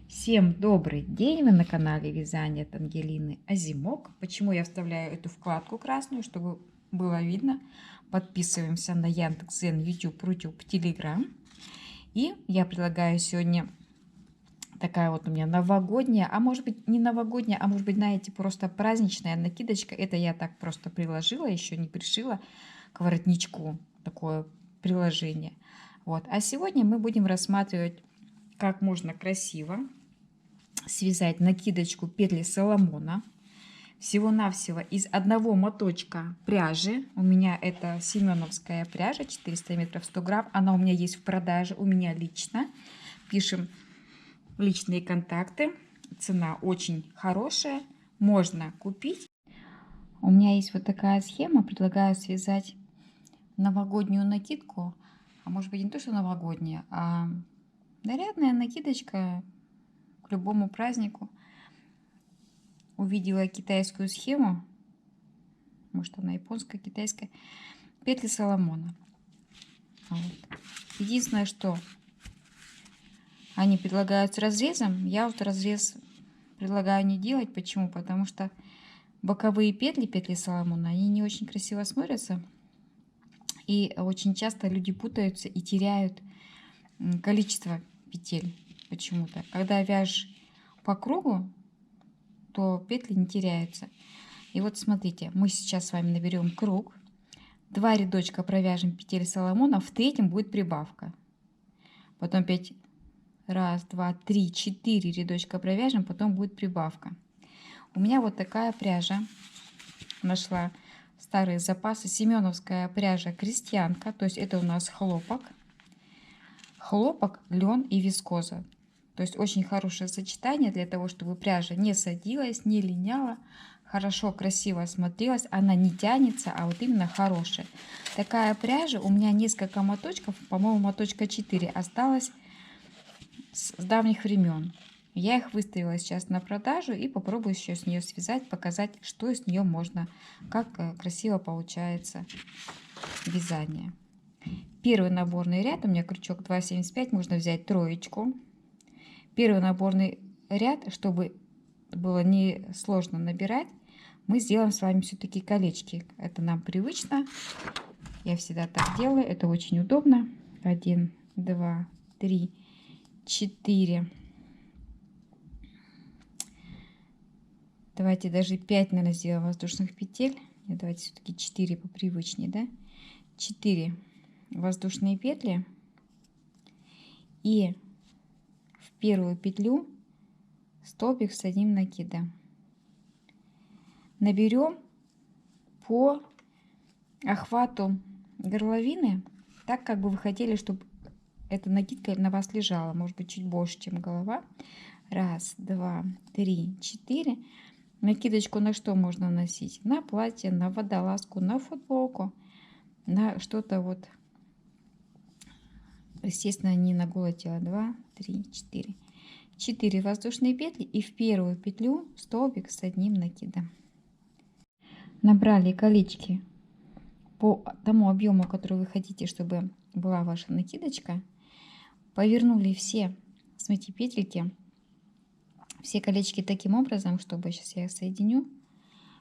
Всем добрый день! Вы на канале Вязание от Ангелины Озимок. Почему я вставляю эту вкладку красную, чтобы было видно? Подписываемся на Яндекс.Зен, YouTube, Рутюб, Телеграм. И я предлагаю сегодня такая вот у меня новогодняя, а может быть не новогодняя, а может быть, знаете, просто праздничная накидочка. Это я так просто приложила, еще не пришила к воротничку такое приложение. Вот. А сегодня мы будем рассматривать, как можно красиво связать накидочку петли Соломона. Всего-навсего из одного моточка пряжи. У меня это семеновская пряжа, 400 метров 100 грамм. Она у меня есть в продаже, у меня лично. Пишем личные контакты. Цена очень хорошая, можно купить. У меня есть вот такая схема. Предлагаю связать новогоднюю накидку. А может быть не то, что новогодняя, а нарядная накидочка к любому празднику. Увидела китайскую схему, может она японская, китайская, петли Соломона. Вот. Единственное, что они предлагают с разрезом, я вот разрез предлагаю не делать. Почему? Потому что боковые петли Соломона, они не очень красиво смотрятся. И очень часто люди путаются и теряют количество петель почему-то. Когда вяжешь по кругу, то петли не теряются. И вот смотрите, мы сейчас с вами наберем круг, 2 рядочка провяжем петель Соломона, в третьем будет прибавка. Потом 5, 1, 2, 3, 4 рядочка провяжем, потом будет прибавка. У меня вот такая пряжа. Нашла старые запасы. Семеновская пряжа крестьянка, то есть это у нас хлопок. Хлопок, лен и вискоза. То есть очень хорошее сочетание для того, чтобы пряжа не садилась, не линяла, хорошо, красиво смотрелась. Она не тянется, а вот именно хорошая. Такая пряжа, у меня несколько моточков, по-моему, моточка 4 осталось с давних времен. Я их выставила сейчас на продажу и попробую еще с нее связать, показать, что из нее можно, как красиво получается вязание. Первый наборный ряд, у меня крючок 2,75, можно взять троечку. Первый наборный ряд, чтобы было не сложно набирать, мы сделаем с вами все-таки колечки. Это нам привычно. Я всегда так делаю. Это очень удобно. 1, 2, 3, 4. Давайте даже 5, наверное, сделаем воздушных петель. Нет, давайте все-таки 4 попривычнее, да? 4 воздушные петли. И в первую петлю столбик с одним накидом. Наберем по охвату горловины, так как бы вы хотели, чтобы эта накидка на вас лежала, может быть чуть больше, чем голова. 1, 2, 3, 4. Накидочку на что можно носить? На платье, на водолазку, на футболку, на что-то вот, естественно, не на голое тело. 2, 3, 4. 4 воздушные петли и в первую петлю столбик с одним накидом. Набрали колечки по тому объему, который вы хотите, чтобы была ваша накидочка. Повернули все, смотрите, петельки, все колечки таким образом, чтобы, сейчас я их соединю,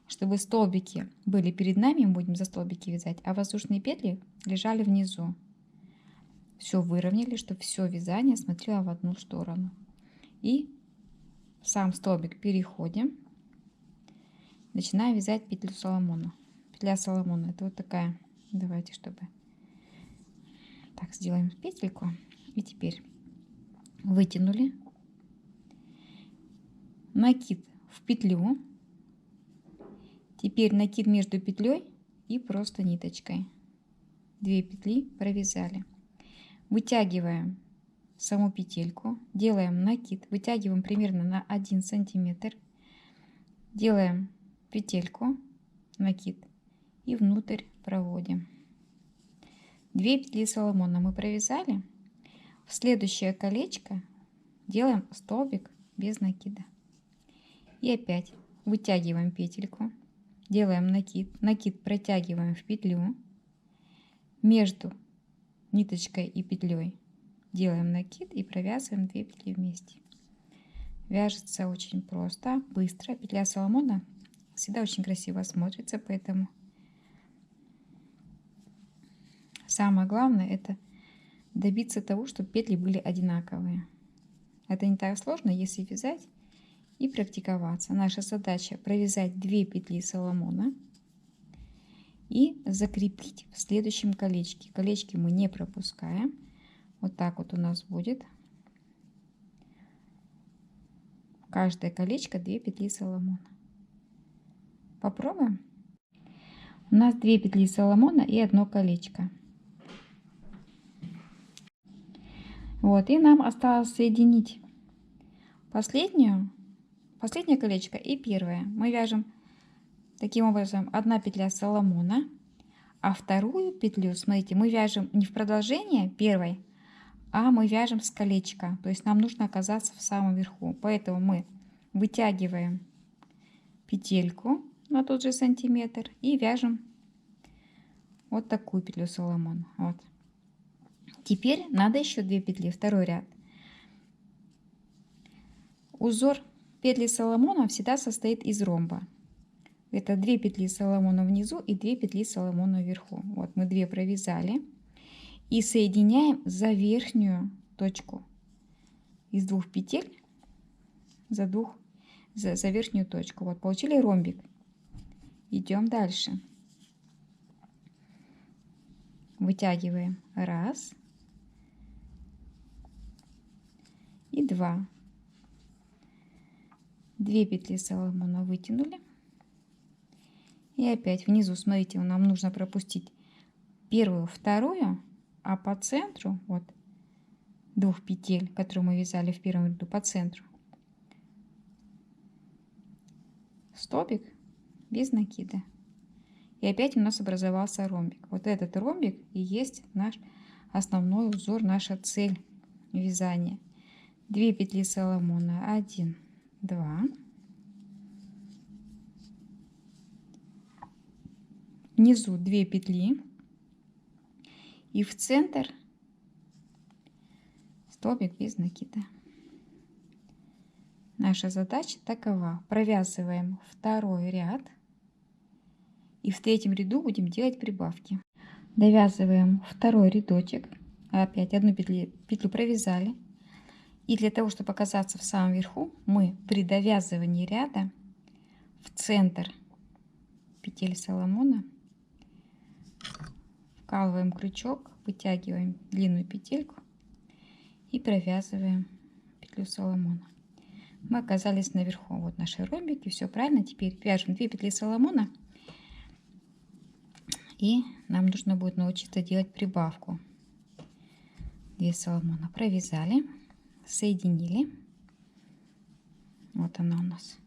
чтобы столбики были перед нами, мы будем за столбики вязать, а воздушные петли лежали внизу. Все выровняли, чтобы все вязание смотрело в одну сторону. И сам столбик переходим, начинаем вязать петлю Соломона. Петля Соломона, это вот такая. Давайте, чтобы так сделаем петельку. И теперь вытянули, накид в петлю, теперь накид между петлей и просто ниточкой. 2 петли провязали. Вытягиваем саму петельку, делаем накид, вытягиваем примерно на 1 сантиметр, делаем петельку, накид и внутрь проводим. 2 петли Соломона мы провязали. В следующее колечко делаем столбик без накида. И опять вытягиваем петельку, делаем накид, накид протягиваем в петлю, между ниточкой и петлей делаем накид и провязываем 2 петли вместе. Вяжется очень просто, быстро. Петля Соломона всегда очень красиво смотрится, поэтому самое главное это добиться того, чтобы петли были одинаковые. Это не так сложно, если вязать и практиковаться. Наша задача провязать 2 петли Соломона и закрепить в следующем колечке. Колечки мы не пропускаем. Вот так вот у нас будет. Каждое колечко 2 петли Соломона. Попробуем. У нас 2 петли Соломона и 1 колечко. Вот, и нам осталось соединить последнее колечко и первое. Мы вяжем таким образом 1 петля Соломона, а вторую петлю, смотрите, мы вяжем не в продолжение первой, а мы вяжем с колечка. То есть нам нужно оказаться в самом верху. Поэтому мы вытягиваем петельку на тот же сантиметр и вяжем вот такую петлю Соломона. Вот. Теперь надо еще 2 петли, второй ряд. Узор петли Соломона всегда состоит из ромба. Это 2 петли Соломона внизу и 2 петли Соломона вверху. Вот мы 2 провязали и соединяем за верхнюю точку из 2 петель за верхнюю точку. Вот получили ромбик. Идем дальше. Вытягиваем 1 и 2. 2 петли Соломона вытянули. И опять внизу, смотрите, нам нужно пропустить первую, вторую, а по центру, вот 2 петель, которые мы вязали в первом ряду, по центру столбик без накида. И опять у нас образовался ромбик. Вот этот ромбик и есть наш основной узор, наша цель вязания. 2 петли Соломона, 1, 2. Внизу 2 петли и в центр столбик без накида. Наша задача такова: провязываем второй ряд и в третьем ряду будем делать прибавки. Довязываем второй рядочек, опять 1 петлю провязали, и для того, чтобы оказаться в самом верху, мы при довязывании ряда в центр петель Соломона вкалываем крючок, вытягиваем длинную петельку и провязываем петлю Соломона. Мы оказались наверху. Вот наши ромбики, все правильно. Теперь вяжем 2 петли Соломона, и нам нужно будет научиться делать прибавку. 2 Соломона провязали, соединили. Вот она у нас.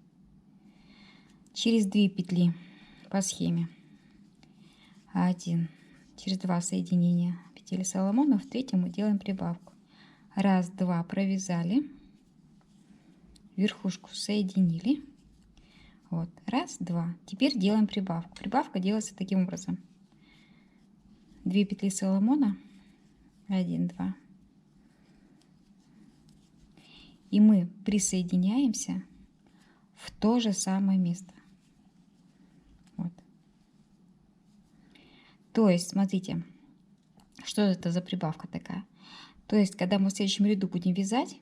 Через 2 петли по схеме 1, через 2 соединения петель Соломона, в третьем мы делаем прибавку. 1, 2 провязали, верхушку соединили. Вот, 1, 2. Теперь делаем прибавку. Прибавка делается таким образом: 2 петли Соломона, 1, 2. И мы присоединяемся в то же самое место. Вот. То есть, смотрите, что это за прибавка такая. То есть, когда мы в следующем ряду будем вязать,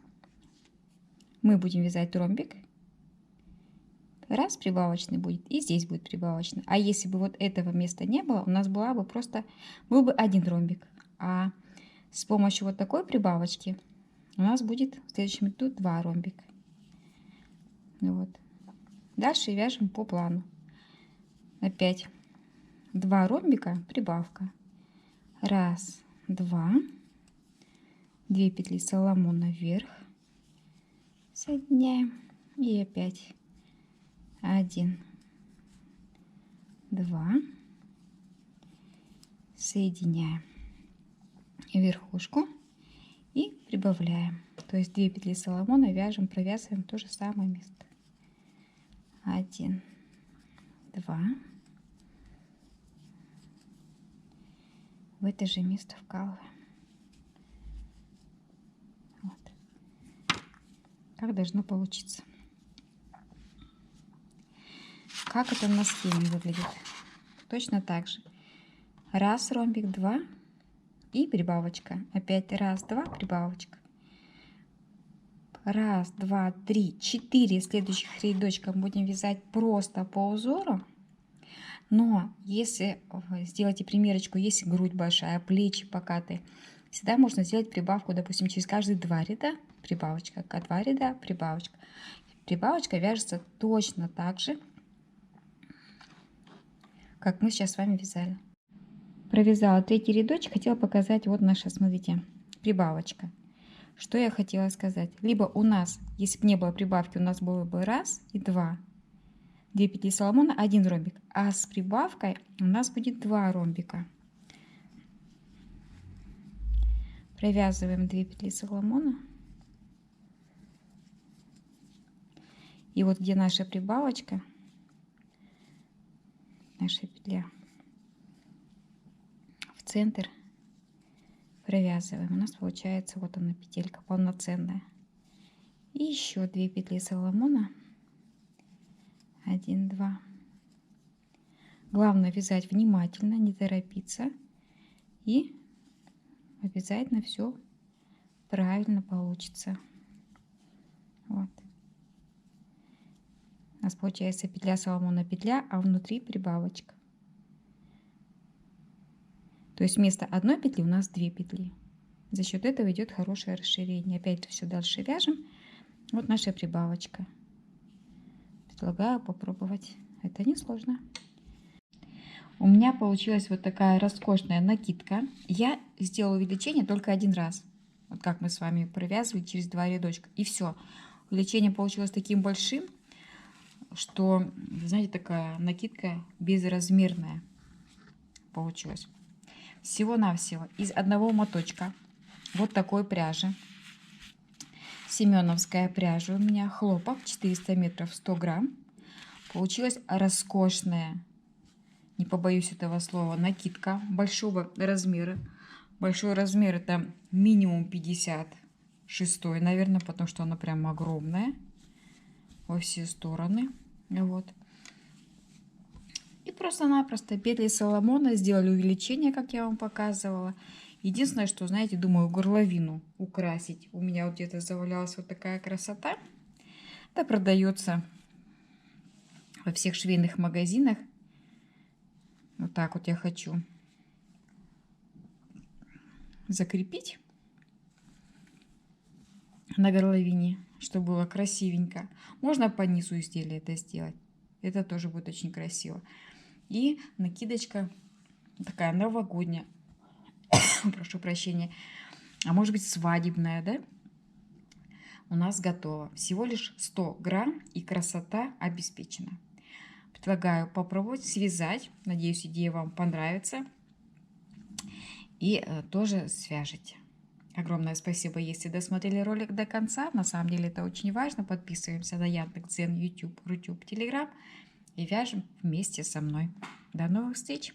мы будем вязать ромбик. 1 прибавочный будет, и здесь будет прибавочный. А если бы вот этого места не было, у нас был бы 1 ромбик. А с помощью вот такой прибавочки у нас будет в следующем ряду 2 ромбика. Вот. Дальше вяжем по плану. Опять 2 ромбика, прибавка. 1, 2. 2 петли Соломона вверх. Соединяем. И опять 1, 2. Соединяем верхушку и прибавляем. То есть 2 петли Соломона вяжем, провязываем то же самое место. 1, 2. В это же место вкалываем. Вот. как должно получиться. Как это на схеме выглядит? Точно так же. Раз ромбик, два и прибавочка. Опять раз, два, прибавочка. Раз, два, три, 4 следующих рядочка будем вязать просто по узору. Но если сделайте примерочку, если грудь большая, плечи покатые, всегда можно сделать прибавку, допустим, через каждые 2 ряда прибавочка, 2 ряда прибавочка. Прибавочка вяжется точно так же, как мы сейчас с вами вязали. Провязала 3-й рядочек, хотела показать вот наша, смотрите, прибавочка. Что я хотела сказать? Либо у нас, если бы не было прибавки, у нас было бы раз и два. 2 петли Соломона, 1 ромбик. А с прибавкой у нас будет 2 ромбика. Провязываем 2 петли Соломона. И вот где наша прибавочка, наша петля, в центр провязываем. У нас получается вот она, петелька полноценная. И еще 2 петли Соломона. 1, 2. Главное вязать внимательно, не торопиться. И обязательно все правильно получится. Вот. У нас получается петля Соломона, петля, а внутри прибавочка. То есть вместо одной петли у нас 2 петли. За счет этого идет хорошее расширение. Опять все дальше вяжем. Вот наша прибавочка. Предлагаю попробовать. Это несложно. У меня получилась вот такая роскошная накидка. Я сделала увеличение только 1 раз. Вот как мы с вами провязывали через 2 рядочка. И все. Увеличение получилось таким большим, что, знаете, такая накидка безразмерная получилась. Всего-навсего из одного моточка вот такой пряжи. Семеновская пряжа у меня, хлопок, 400 метров, 100 грамм. Получилась роскошная, не побоюсь этого слова, накидка большого размера. Большой размер это минимум 56, наверное, потому что она прям огромная во все стороны. Вот. И просто-напросто петли Соломона сделали увеличение, как я вам показывала. Единственное, что, знаете, думаю, горловину украсить. У меня вот где-то завалялась вот такая красота. Это продается во всех швейных магазинах. Вот так вот я хочу закрепить на горловине, чтобы было красивенько. Можно по низу изделия это сделать. Это тоже будет очень красиво. И накидочка такая новогодняя, прошу прощения, а может быть свадебная, да? У нас готово. Всего лишь 100 грамм и красота обеспечена. Предлагаю попробовать связать. Надеюсь, идея вам понравится. И тоже свяжете. Огромное спасибо, если досмотрели ролик до конца. На самом деле это очень важно. Подписываемся на Яндекс.Дзен, YouTube, Рутюб, Telegram и вяжем вместе со мной. До новых встреч!